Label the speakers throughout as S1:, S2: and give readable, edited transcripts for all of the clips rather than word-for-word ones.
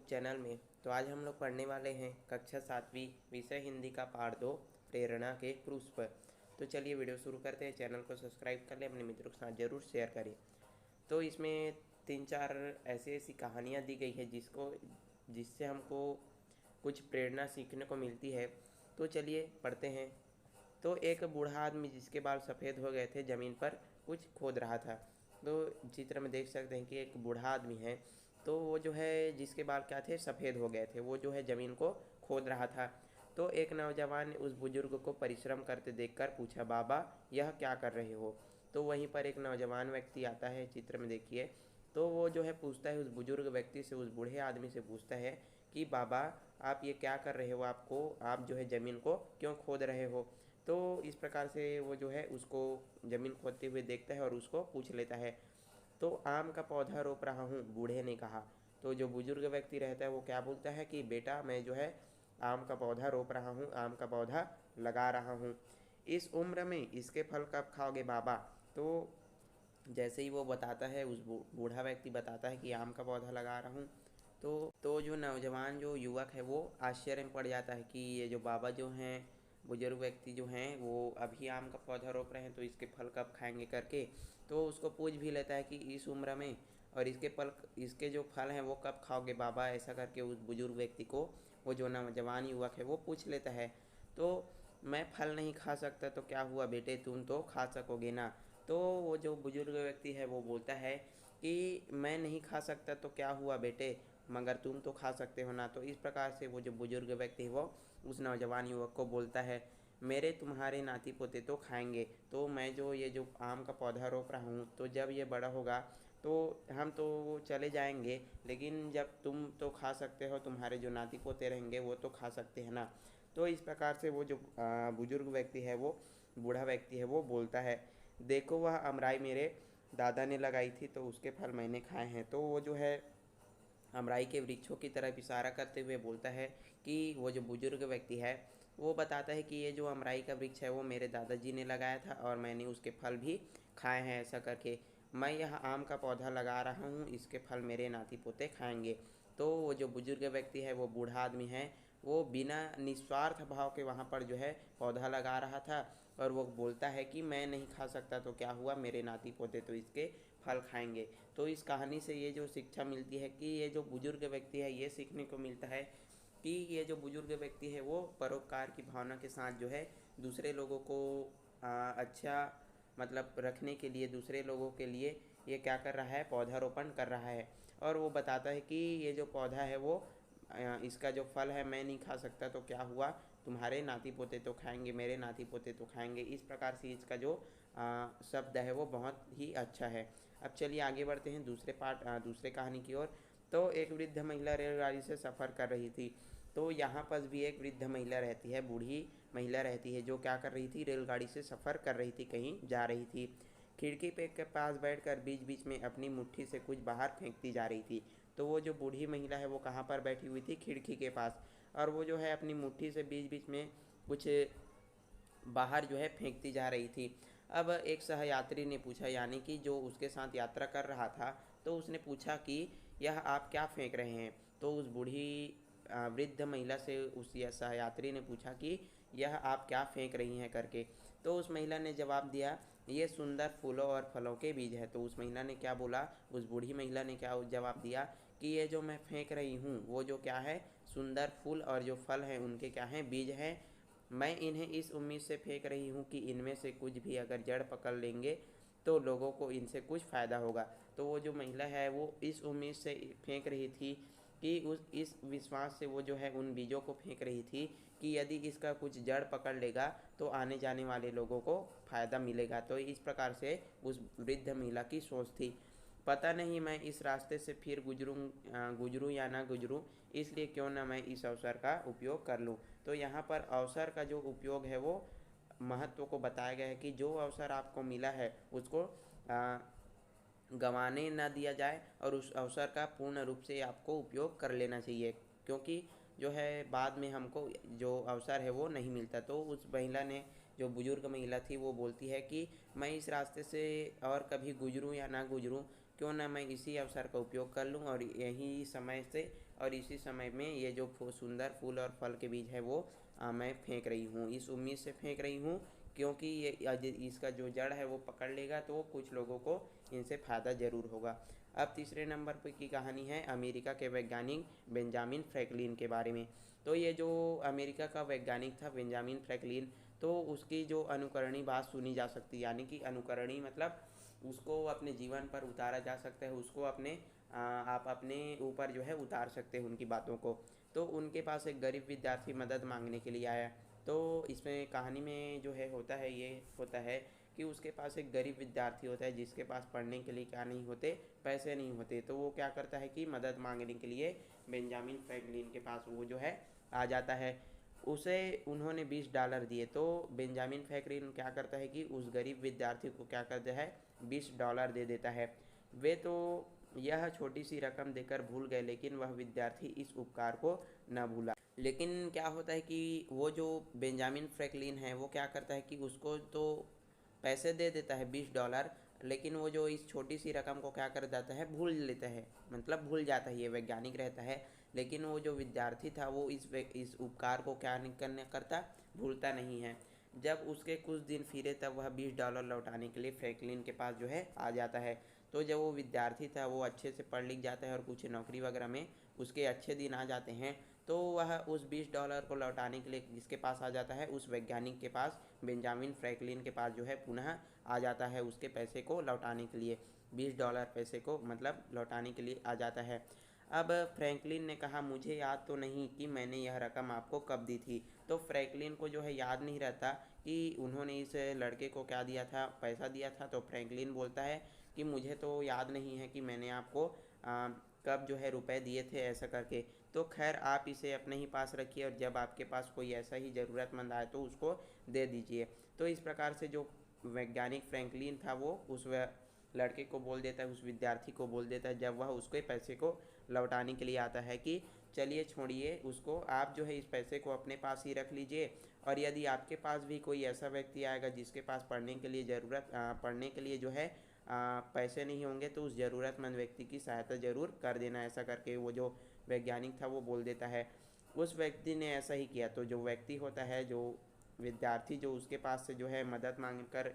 S1: Channel में। तो आज हम लोग पढ़ने वाले हैं कक्षा 7वीं विषय हिंदी का पाठ 2 प्रेरणा के क्रूज पर। तो चलिए वीडियो शुरू करते हैं। चैनल को सब्सक्राइब कर लें, अपने मित्रों के साथ ज़रूर शेयर करें। तो इसमें 3-4 ऐसी ऐसी कहानियाँ दी गई है जिससे हमको कुछ प्रेरणा सीखने को मिलती है। तो चलिए पढ़ते हैं। तो एक बूढ़ा आदमी जिसके बाल सफ़ेद हो गए थे ज़मीन पर कुछ खोद रहा था। तो चित्र में देख सकते हैं कि एक बूढ़ा आदमी है, तो वो जो है जिसके बाल क्या थे, सफ़ेद हो गए थे, वो जो है ज़मीन को खोद रहा था। तो एक नौजवान ने उस बुजुर्ग को परिश्रम करते देखकर पूछा, बाबा यह क्या कर रहे हो? तो वहीं पर एक नौजवान व्यक्ति आता है, चित्र में देखिए। तो वो जो है पूछता है उस बुजुर्ग व्यक्ति से, उस बूढ़े आदमी से पूछता है कि बाबा आप ये क्या कर रहे हो, आप जो है ज़मीन को क्यों खोद रहे हो? तो इस प्रकार से वो जो है उसको ज़मीन खोदते हुए देखता है और उसको पूछ लेता है। तो आम का पौधा रोप रहा हूँ, बूढ़े ने कहा। तो जो बुजुर्ग व्यक्ति रहता है वो क्या बोलता है कि बेटा मैं जो है आम का पौधा रोप रहा हूँ, आम का पौधा लगा रहा हूँ। इस उम्र में इसके फल कब खाओगे बाबा? तो जैसे ही वो बताता है, उस बूढ़ा व्यक्ति बताता है कि आम का पौधा लगा रहा हूँ, तो जो नौजवान जो युवक है वो आश्चर्य में पड़ जाता है कि ये जो बाबा जो हैं, बुजुर्ग व्यक्ति जो हैं, वो अभी आम का पौधा रोप रहे हैं तो इसके फल कब खाएंगे करके। तो उसको पूछ भी लेता है कि इस उम्र में और इसके जो फल हैं वो कब खाओगे बाबा, ऐसा करके उस बुजुर्ग व्यक्ति को वो जो नौजवान युवक है वो पूछ लेता है। तो मैं फल नहीं खा सकता तो क्या हुआ बेटे, तुम तो खा सकोगे ना? तो वो जो बुजुर्ग व्यक्ति है वो बोलता है कि मैं नहीं खा सकता तो क्या हुआ बेटे, मगर तुम तो खा सकते हो ना। तो इस प्रकार से वो जो बुजुर्ग व्यक्ति है वो उस नौजवान युवक को बोलता है, मेरे तुम्हारे नाती पोते तो खाएंगे, तो मैं जो ये जो आम का पौधा रोप रहा हूँ तो जब ये बड़ा होगा तो हम तो चले जाएंगे, लेकिन जब तुम तो खा सकते हो, तुम्हारे जो नाती पोते रहेंगे वो तो खा सकते हैं ना। तो इस प्रकार से वो जो बुजुर्ग व्यक्ति है, वो बूढ़ा व्यक्ति है, वो बोलता है, देखो वह अमराई मेरे दादा ने लगाई थी तो उसके फल मैंने खाए हैं। तो वो जो है अमराई के वृक्षों की तरफ इशारा करते हुए बोलता है कि वो जो बुजुर्ग व्यक्ति है वो बताता है कि ये जो अमराई का वृक्ष है वो मेरे दादाजी ने लगाया था और मैंने उसके फल भी खाए हैं, ऐसा करके मैं यह आम का पौधा लगा रहा हूँ, इसके फल मेरे नाती पोते खाएंगे। तो वो जो बुजुर्ग व्यक्ति है, वो बूढ़ा आदमी है, वो बिना निस्वार्थ भाव के वहाँ पर जो है पौधा लगा रहा था और वो बोलता है कि मैं नहीं खा सकता तो क्या हुआ, मेरे नाती पोते तो इसके फल खाएंगे। तो इस कहानी से ये जो शिक्षा मिलती है कि ये जो बुजुर्ग व्यक्ति है, ये सीखने को मिलता है कि ये जो बुजुर्ग व्यक्ति है वो परोपकार की भावना के साथ जो है दूसरे लोगों को अच्छा मतलब रखने के लिए, दूसरे लोगों के लिए ये क्या कर रहा है, पौधारोपण कर रहा है। और वो बताता है कि ये जो पौधा है वो इसका जो फल है मैं नहीं खा सकता तो क्या हुआ, तुम्हारे नाती पोते तो खाएंगे, मेरे नाती पोते तो खाएंगे। इस प्रकार से इसका जो शब्द है वो बहुत ही अच्छा है। अब चलिए आगे बढ़ते हैं दूसरे कहानी की ओर। तो एक वृद्ध महिला रेलगाड़ी से सफ़र कर रही थी। तो यहाँ पर भी एक वृद्ध महिला रहती है, बूढ़ी महिला रहती है, जो क्या कर रही थी, रेलगाड़ी से सफ़र कर रही थी, कहीं जा रही थी। खिड़की पे के पास बैठकर बीच बीच में अपनी मुट्ठी से कुछ बाहर फेंकती जा रही थी। तो वो जो बूढ़ी महिला है वो कहाँ पर बैठी हुई थी, खिड़की के पास, और वो जो है अपनी मुट्ठी से बीच बीच में कुछ बाहर जो है फेंकती जा रही थी। अब एक सहयात्री ने पूछा, यानी कि जो उसके साथ यात्रा कर रहा था, तो उसने पूछा कि यह आप क्या फेंक रहे हैं? तो उस बूढ़ी वृद्ध महिला से उस सहयात्री ने पूछा कि यह आप क्या फेंक रही हैं करके। तो उस महिला ने जवाब दिया, ये सुंदर फूलों और फलों के बीज है। तो उस महिला ने क्या बोला, उस बूढ़ी महिला ने क्या जवाब दिया कि ये जो मैं फेंक रही हूँ वो जो क्या है, सुंदर फूल और जो फल हैं उनके क्या हैं, बीज हैं। मैं इन्हें इस उम्मीद से फेंक रही हूँ कि इनमें से कुछ भी अगर जड़ पकड़ लेंगे तो लोगों को इनसे कुछ फ़ायदा होगा। तो वो जो महिला है वो इस उम्मीद से फेंक रही थी कि इस विश्वास से वो जो है उन बीजों को फेंक रही थी कि यदि इसका कुछ जड़ पकड़ लेगा तो आने जाने वाले लोगों को फ़ायदा मिलेगा। तो इस प्रकार से उस वृद्ध महिला की सोच थी। पता नहीं मैं इस रास्ते से फिर गुजरूँ या ना गुजरूँ, इसलिए क्यों ना मैं इस अवसर का उपयोग कर लूँ। तो यहाँ पर अवसर का जो उपयोग है वो महत्व को बताया गया है कि जो अवसर आपको मिला है उसको गंवाने ना दिया जाए और उस अवसर का पूर्ण रूप से आपको उपयोग कर लेना चाहिए, क्योंकि जो है बाद में हमको जो अवसर है वो नहीं मिलता। तो उस महिला ने, जो बुजुर्ग महिला थी, वो बोलती है कि मैं इस रास्ते से और कभी गुजरूं या ना गुजरूं, क्यों ना मैं इसी अवसर का उपयोग कर लूँ और यही समय से और इसी समय में ये जो सुंदर फूल और फल के बीज है वो मैं फेंक रही हूँ। इस उम्मीद से फेंक रही हूँ क्योंकि ये इसका जो जड़ है वो पकड़ लेगा तो कुछ लोगों को इनसे फ़ायदा ज़रूर होगा। अब तीसरे नंबर पर की कहानी है अमेरिका के वैज्ञानिक बेंजामिन फ्रैंकलिन के बारे में। तो ये जो अमेरिका का वैज्ञानिक था बेंजामिन फ्रैंकलिन, तो उसकी जो अनुकरणीय बात सुनी जा सकती है, यानी कि अनुकरणीय मतलब उसको अपने जीवन पर उतारा जा सकता है, उसको आप अपने ऊपर जो है उतार सकते हैं उनकी बातों को। तो उनके पास एक गरीब विद्यार्थी मदद मांगने के लिए आया। तो इसमें कहानी में जो है होता है ये होता है कि उसके पास एक गरीब विद्यार्थी होता है जिसके पास पढ़ने के लिए क्या नहीं होते, पैसे नहीं होते। तो वो क्या करता है कि मदद मांगने के लिए बेंजामिन फ्रैंकलिन के पास वो जो है आ जाता है। उसे उन्होंने $20 दिए। तो बेंजामिन फ्रैंकलिन क्या करता है कि उस गरीब विद्यार्थी को क्या करता है, $20 दे देता है। वे तो यह छोटी सी रकम देकर भूल गए, लेकिन वह विद्यार्थी इस उपकार को न भूला। लेकिन क्या होता है कि वो जो बेंजामिन फ्रैंकलिन है वो क्या करता है कि उसको तो पैसे दे देता है $20, लेकिन वो जो इस छोटी सी रकम को क्या कर जाता है, भूल लेता है, मतलब भूल जाता है। ये वैज्ञानिक रहता है, लेकिन वो जो विद्यार्थी था वो इस उपकार को क्या नहीं करता, भूलता नहीं है। जब उसके कुछ दिन फिरे तब वह $20 लौटाने के लिए फ्रैंकलिन के पास जो है आ जाता है। तो जब वो विद्यार्थी था वो अच्छे से पढ़ लिख जाता है और कुछ नौकरी वगैरह में उसके अच्छे दिन आ जाते हैं, तो वह उस $20 को लौटाने के लिए जिसके पास आ जाता है, उस वैज्ञानिक के पास, बेंजामिन फ्रैंकलिन के पास जो है पुनः आ जाता है उसके पैसे को लौटाने के लिए। $20 पैसे को मतलब लौटाने के लिए आ जाता है। अब फ्रैंकलिन ने कहा, मुझे याद तो नहीं कि मैंने यह रकम आपको कब दी थी। तो फ्रैंकलिन को जो है याद नहीं रहता कि उन्होंने इस लड़के को क्या दिया था, पैसा दिया था। तो फ्रैंकलिन बोलता है कि मुझे तो याद नहीं है कि मैंने आपको कब जो है रुपए दिए थे, ऐसा करके। तो खैर आप इसे अपने ही पास रखिए और जब आपके पास कोई ऐसा ही ज़रूरतमंद आए तो उसको दे दीजिए। तो इस प्रकार से जो वैज्ञानिक फ्रैंकलिन था वो उस लड़के को बोल देता है, उस विद्यार्थी को बोल देता है जब वह उसके पैसे को लौटाने के लिए आता है कि चलिए छोड़िए उसको, आप जो है इस पैसे को अपने पास ही रख लीजिए और यदि आपके पास भी कोई ऐसा व्यक्ति आएगा जिसके पास पढ़ने के लिए जो है पैसे नहीं होंगे तो उस ज़रूरतमंद व्यक्ति की सहायता ज़रूर कर देना, ऐसा करके वो जो वैज्ञानिक था वो बोल देता है। उस व्यक्ति ने ऐसा ही किया। तो जो व्यक्ति होता है, जो विद्यार्थी जो उसके पास से जो है मदद मांग कर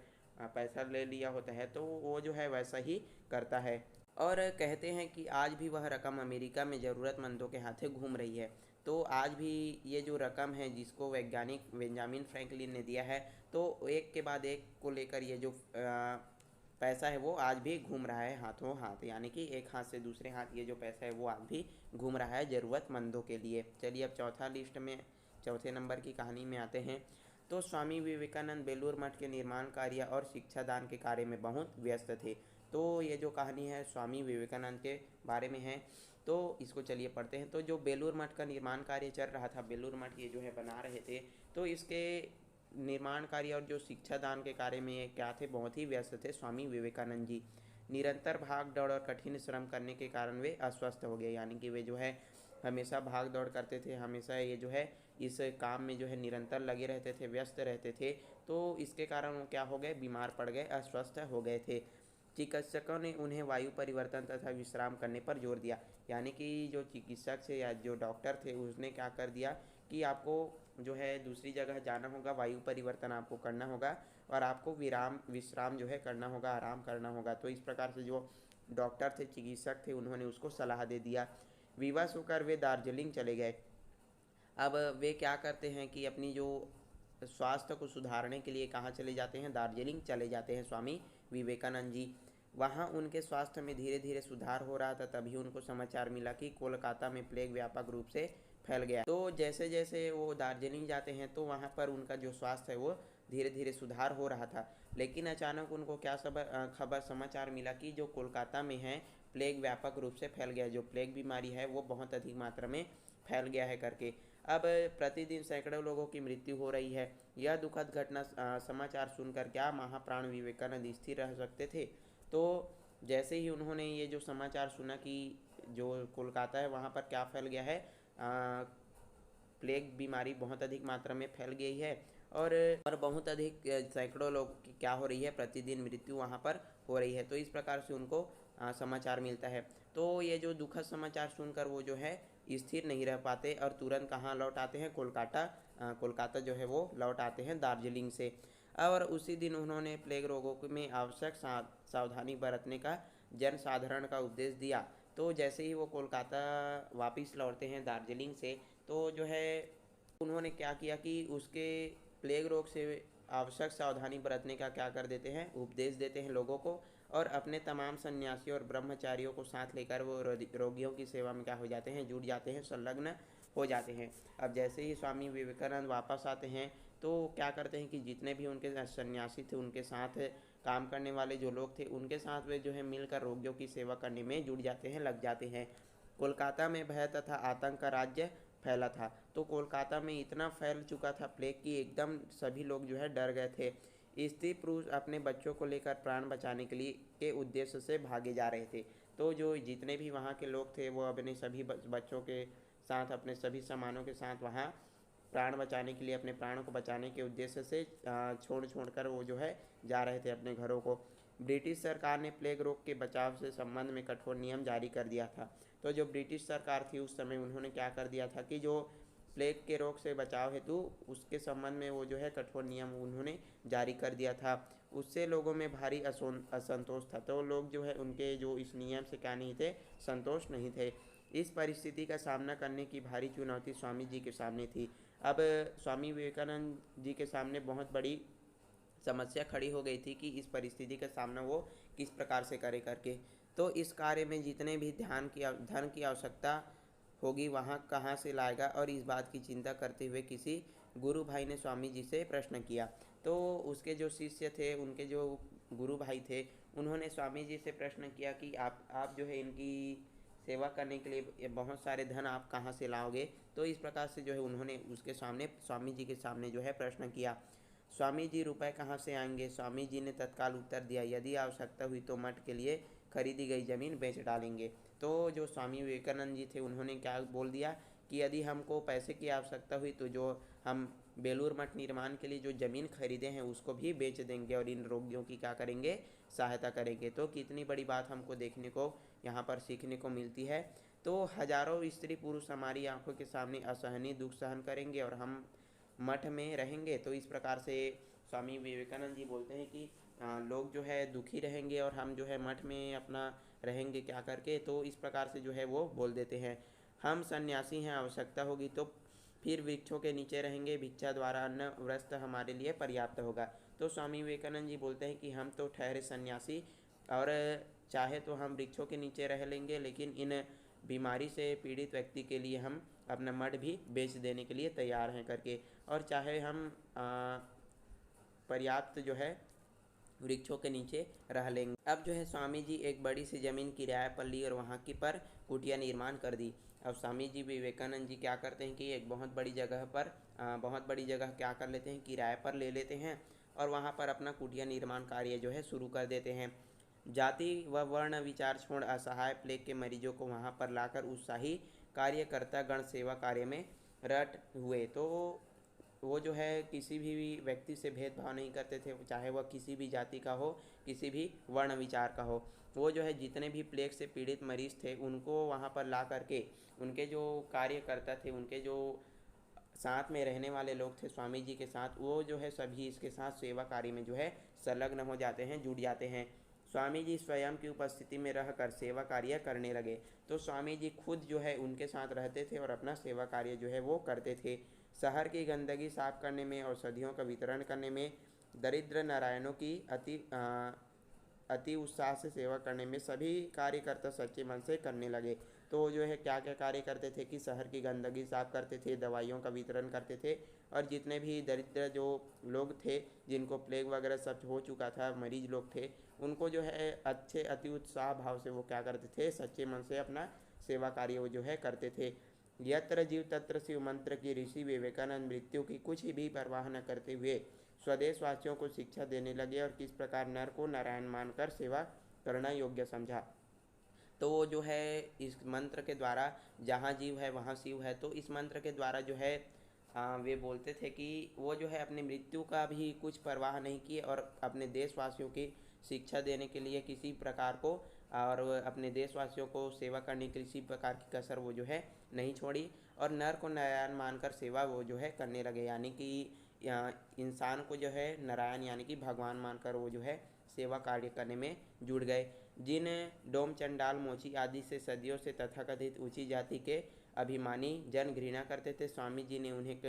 S1: पैसा ले लिया होता है, तो वो जो है वैसा ही करता है। और कहते हैं कि आज भी वह रकम अमेरिका में ज़रूरतमंदों के हाथे घूम रही है। तो आज भी ये जो रकम है जिसको वैज्ञानिक बेंजामिन फ्रैंकलिन ने दिया है, तो एक के बाद एक को लेकर ये जो पैसा है वो आज भी घूम रहा है हाथों हाथ, यानी कि एक हाथ से दूसरे हाथ ये जो पैसा है वो आज भी घूम रहा है ज़रूरतमंदों के लिए। चलिए अब चौथे नंबर की कहानी में आते हैं। तो स्वामी विवेकानंद बेलूर मठ के निर्माण कार्य और शिक्षा दान के कार्य में बहुत व्यस्त थे। तो ये जो कहानी है स्वामी विवेकानंद के बारे में है, तो इसको चलिए पढ़ते हैं। तो जो बेलूर मठ का निर्माण कार्य चल रहा था, बेलूर मठ ये जो है बना रहे थे, तो इसके निर्माण कार्य और जो शिक्षा दान के कार्य में ये क्या थे, बहुत ही व्यस्त थे स्वामी विवेकानंद जी। निरंतर भाग दौड़ और कठिन श्रम करने के कारण वे अस्वस्थ हो गए, यानी कि वे जो है हमेशा भाग दौड़ करते थे, हमेशा ये जो है इस काम में जो है निरंतर लगे रहते थे, व्यस्त रहते थे। तो इसके कारण वो क्या हो गए, बीमार पड़ गए, अस्वस्थ हो गए थे। चिकित्सकों ने उन्हें वायु परिवर्तन तथा विश्राम करने पर जोर दिया, यानी कि जो चिकित्सक थे या जो डॉक्टर थे उसने क्या कर दिया कि आपको जो है दूसरी जगह जाना होगा, वायु परिवर्तन आपको करना होगा और आपको विश्राम जो है करना होगा, आराम करना होगा। तो इस प्रकार से जो डॉक्टर थे, चिकित्सक थे, उन्होंने उसको सलाह दे दिया। विवश होकर वे दार्जिलिंग चले गए। अब वे क्या करते हैं कि अपनी जो स्वास्थ्य को सुधारने के लिए कहाँ चले जाते हैं, दार्जिलिंग चले जाते हैं स्वामी विवेकानंद जी। वहाँ उनके स्वास्थ्य में धीरे धीरे सुधार हो रहा था, तभी उनको समाचार मिला कि कोलकाता में प्लेग व्यापक रूप से फैल गया। तो जैसे जैसे वो दार्जिलिंग जाते हैं तो वहाँ पर उनका जो स्वास्थ्य है वो धीरे धीरे सुधार हो रहा था। लेकिन अचानक उनको क्या खबर समाचार मिला कि जो कोलकाता में है प्लेग व्यापक रूप से फैल गया, जो प्लेग बीमारी है वो बहुत अधिक मात्रा में फैल गया है करके। अब प्रतिदिन सैकड़ों लोगों की मृत्यु हो रही है। यह दुखद घटना समाचार सुनकर क्या महाप्राण विवेकानंद स्थिर रह सकते थे। तो जैसे ही उन्होंने ये जो समाचार सुना कि जो कोलकाता है वहाँ पर क्या फैल गया है, प्लेग बीमारी बहुत अधिक मात्रा में फैल गई है और बहुत अधिक सैकड़ों लोग की क्या हो रही है, प्रतिदिन मृत्यु वहाँ पर हो रही है। तो इस प्रकार से उनको समाचार मिलता है। तो ये जो दुखद समाचार सुनकर वो जो है स्थिर नहीं रह पाते और तुरंत कहाँ लौट आते हैं, कोलकाता जो है वो लौट आते हैं दार्जिलिंग से। और उसी दिन उन्होंने प्लेग रोगों में आवश्यक सावधानी बरतने का जनसाधारण का उपदेश दिया। तो जैसे ही वो कोलकाता वापस लौटते हैं दार्जिलिंग से, तो जो है उन्होंने क्या किया कि उसके प्लेग रोग से आवश्यक सावधानी बरतने का क्या कर देते हैं, उपदेश देते हैं लोगों को। और अपने तमाम सन्यासियों और ब्रह्मचारियों को साथ लेकर वो रोगियों की सेवा में क्या हो जाते हैं, जुट जाते हैं, संलग्न हो जाते हैं। अब जैसे ही स्वामी विवेकानंद वापस आते हैं तो क्या करते हैं कि जितने भी उनके सन्यासी थे, उनके साथ काम करने वाले जो लोग थे, उनके साथ वे जो है मिलकर रोगियों की सेवा करने में जुट जाते हैं, लग जाते हैं। कोलकाता में भय तथा आतंक का राज्य फैला था। तो कोलकाता में इतना फैल चुका था प्लेग कि एकदम सभी लोग जो है डर गए थे। स्त्री पुरुष अपने बच्चों को लेकर प्राण बचाने के उद्देश्य से भागे जा रहे थे। तो जो जितने भी वहाँ के लोग थे वो अपने सभी बच्चों के साथ, अपने सभी सामानों के साथ वहाँ प्राण बचाने के लिए, अपने प्राणों को बचाने के उद्देश्य से छोड़ कर वो जो है जा रहे थे अपने घरों को। ब्रिटिश सरकार ने प्लेग रोग के बचाव से संबंध में कठोर नियम जारी कर दिया था। तो जो ब्रिटिश सरकार थी उस समय, उन्होंने क्या कर दिया था कि जो प्लेग के रोग से बचाव हेतु उसके संबंध में वो जो है कठोर नियम उन्होंने जारी कर दिया था। उससे लोगों में भारी असंतोष था। तो लोग जो है उनके जो इस नियम से क्या नहीं थे, संतोष नहीं थे। इस परिस्थिति का सामना करने की भारी चुनौती स्वामी जी के सामने थी। अब स्वामी विवेकानंद जी के सामने बहुत बड़ी समस्या खड़ी हो गई थी कि इस परिस्थिति का सामना वो किस प्रकार से करे करके। तो इस कार्य में जितने भी धन की आवश्यकता होगी वहाँ कहाँ से लाएगा, और इस बात की चिंता करते हुए किसी गुरु भाई ने स्वामी जी से प्रश्न किया। तो उसके जो शिष्य थे, उनके जो गुरु भाई थे, उन्होंने स्वामी जी से प्रश्न किया कि आप जो है इनकी सेवा करने के लिए बहुत सारे धन आप कहाँ से लाओगे। तो इस प्रकार से जो है उन्होंने उसके सामने, स्वामी जी के सामने जो है प्रश्न किया। स्वामी जी, रुपए कहाँ से आएंगे? स्वामी जी ने तत्काल उत्तर दिया, यदि आवश्यकता हुई तो मठ के लिए खरीदी गई जमीन बेच डालेंगे। तो जो स्वामी विवेकानंद जी थे उन्होंने क्या बोल दिया कि यदि हमको पैसे की आवश्यकता हुई तो जो हम बेलूर मठ निर्माण के लिए जो ज़मीन खरीदे हैं उसको भी बेच देंगे और इन रोगियों की क्या करेंगे, सहायता करेंगे। तो कितनी बड़ी बात हमको देखने को यहाँ पर सीखने को मिलती है। तो हजारों स्त्री पुरुष हमारी आंखों के सामने असहनीय दुख सहन करेंगे और हम मठ में रहेंगे। तो इस प्रकार से स्वामी विवेकानंद जी बोलते हैं कि लोग जो है दुखी रहेंगे और हम जो है मठ में अपना रहेंगे क्या करके। तो इस प्रकार से जो है वो बोल देते हैं, हम सन्यासी हैं, आवश्यकता होगी तो फिर वृक्षों के नीचे रहेंगे, भिक्षा द्वारा अन्न वस्त्र हमारे लिए पर्याप्त होगा। तो स्वामी विवेकानंद जी बोलते हैं कि हम तो ठहरे सन्यासी और चाहे तो हम वृक्षों के नीचे रह लेंगे, लेकिन इन बीमारी से पीड़ित व्यक्ति के लिए हम अपना मठ भी बेच देने के लिए तैयार हैं करके। और चाहे हम पर्याप्त जो है वृक्षों के नीचे रह लेंगे। अब जो है स्वामी जी एक बड़ी सी ज़मीन किराए पर ली और वहाँ की पर कुटिया निर्माण कर दी। अब स्वामी जी विवेकानंद जी क्या करते हैं कि एक बहुत बड़ी जगह क्या कर लेते हैं, किराए पर ले लेते हैं और वहाँ पर अपना कुटिया निर्माण कार्य जो है शुरू कर देते हैं। जाति व वर्ण विचार छोड़ असहाय प्लेग के मरीजों को वहाँ पर लाकर उत्साही कार्यकर्ता गण सेवा कार्य में रट हुए। तो वो जो है किसी भी व्यक्ति से भेदभाव नहीं करते थे, चाहे वह किसी भी जाति का हो, किसी भी वर्ण विचार का हो। वो जो है जितने भी प्लेग से पीड़ित मरीज थे उनको वहाँ पर ला करके, उनके जो कार्यकर्ता थे, उनके जो साथ में रहने वाले लोग थे स्वामी जी के साथ, वो जो है सभी इसके साथ सेवा कार्य में जो है संलग्न हो जाते हैं, जुड़ जाते हैं। स्वामी जी स्वयं की उपस्थिति में रहकर सेवा कार्य करने लगे। तो स्वामी जी खुद जो है उनके साथ रहते थे और अपना सेवा कार्य जो है वो करते थे। शहर की गंदगी साफ करने में, औषधियों का वितरण करने में, दरिद्र नारायणों की अति उत्साह से सेवा करने में सभी कार्यकर्ता सच्चे मन से करने लगे। तो जो है क्या क्या कार्य करते थे कि शहर की गंदगी साफ करते थे, दवाइयों का वितरण करते थे, और जितने भी दरिद्र जो लोग थे जिनको प्लेग वगैरह सब हो चुका था, मरीज लोग थे, उनको जो है अच्छे अति उत्साह भाव से वो क्या करते थे, सच्चे मन से अपना सेवा कार्य वो जो है करते थे। यत्र जीव तत्र शिव मंत्र की ऋषि विवेकानंद मृत्यु की कुछ भी परवाह न करते हुए स्वदेशवासियों को शिक्षा देने लगे और किस प्रकार नर को नारायण मानकर सेवा करना योग्य समझा। तो वो जो है इस मंत्र के द्वारा, जहाँ जीव है वहाँ शिव है, तो इस मंत्र के द्वारा जो है वे बोलते थे कि वो जो है अपनी मृत्यु का भी कुछ परवाह नहीं किए और अपने देशवासियों की शिक्षा देने के लिए किसी प्रकार को और अपने देशवासियों को सेवा करने की किसी प्रकार की कसर वो जो है नहीं छोड़ी और नर को नारायण मानकर सेवा वो जो है करने लगे, यानी कि इंसान को जो है नारायण यानी कि भगवान मानकर वो जो है सेवा कार्य करने में जुड़ गए। जिन डोम चंडाल मोची आदि से सदियों से तथाकथित ऊंची जाति के अभिमानी जन घृणा करते थे, स्वामी जी ने उन्हें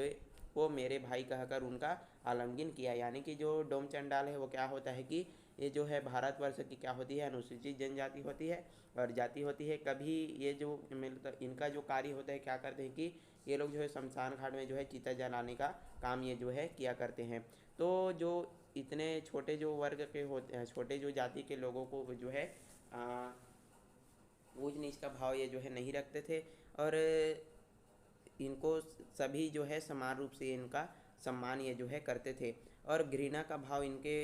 S1: को मेरे भाई कहकर उनका आलिंगन किया। यानी कि जो डोम चंडाल है वो क्या होता है कि ये जो है भारतवर्ष की क्या होती है, अनुसूचित जनजाति होती है और जाति होती है। कभी ये जो मतलब इनका जो कार्य होता है क्या करते हैं कि ये लोग जो है शमशान घाट में जो है चिता जलाने का काम ये जो है किया करते हैं। तो जो इतने छोटे जो वर्ग के होते हैं, छोटे जो जाति के लोगों को जो है ऊंच नीच का भाव ये जो है नहीं रखते थे और इनको सभी जो है समान रूप से इनका सम्मान ये जो है करते थे और घृणा का भाव इनके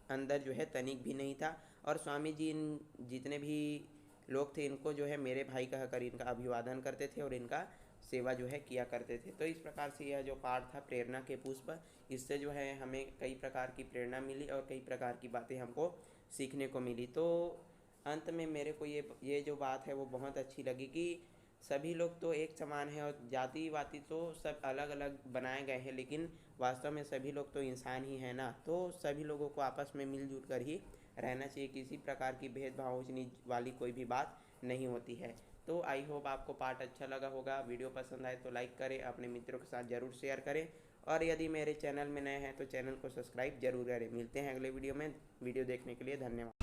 S1: अंदर जो है तनिक भी नहीं था। और स्वामी जी इन जितने भी लोग थे इनको जो है मेरे भाई कहकर इनका अभिवादन करते थे और इनका सेवा जो है किया करते थे। तो इस प्रकार से यह जो पाठ था प्रेरणा के पुष्प, इससे जो है हमें कई प्रकार की प्रेरणा मिली और कई प्रकार की बातें हमको सीखने को मिली। तो अंत में मेरे को ये जो बात है वो बहुत अच्छी लगी कि सभी लोग तो एक समान हैं और जाति वाति तो सब अलग अलग बनाए गए हैं, लेकिन वास्तव में सभी लोग तो इंसान ही हैं ना। तो सभी लोगों को आपस में मिलजुल कर ही रहना चाहिए, किसी प्रकार की भेदभाव ऊंच नीच वाली कोई भी बात नहीं होती है। तो आई होप आपको पार्ट अच्छा लगा होगा। वीडियो पसंद आए तो लाइक करें, अपने मित्रों के साथ ज़रूर शेयर करें और यदि मेरे चैनल में नए हैं तो चैनल को सब्सक्राइब जरूर करें। मिलते हैं अगले वीडियो में। वीडियो देखने के लिए धन्यवाद।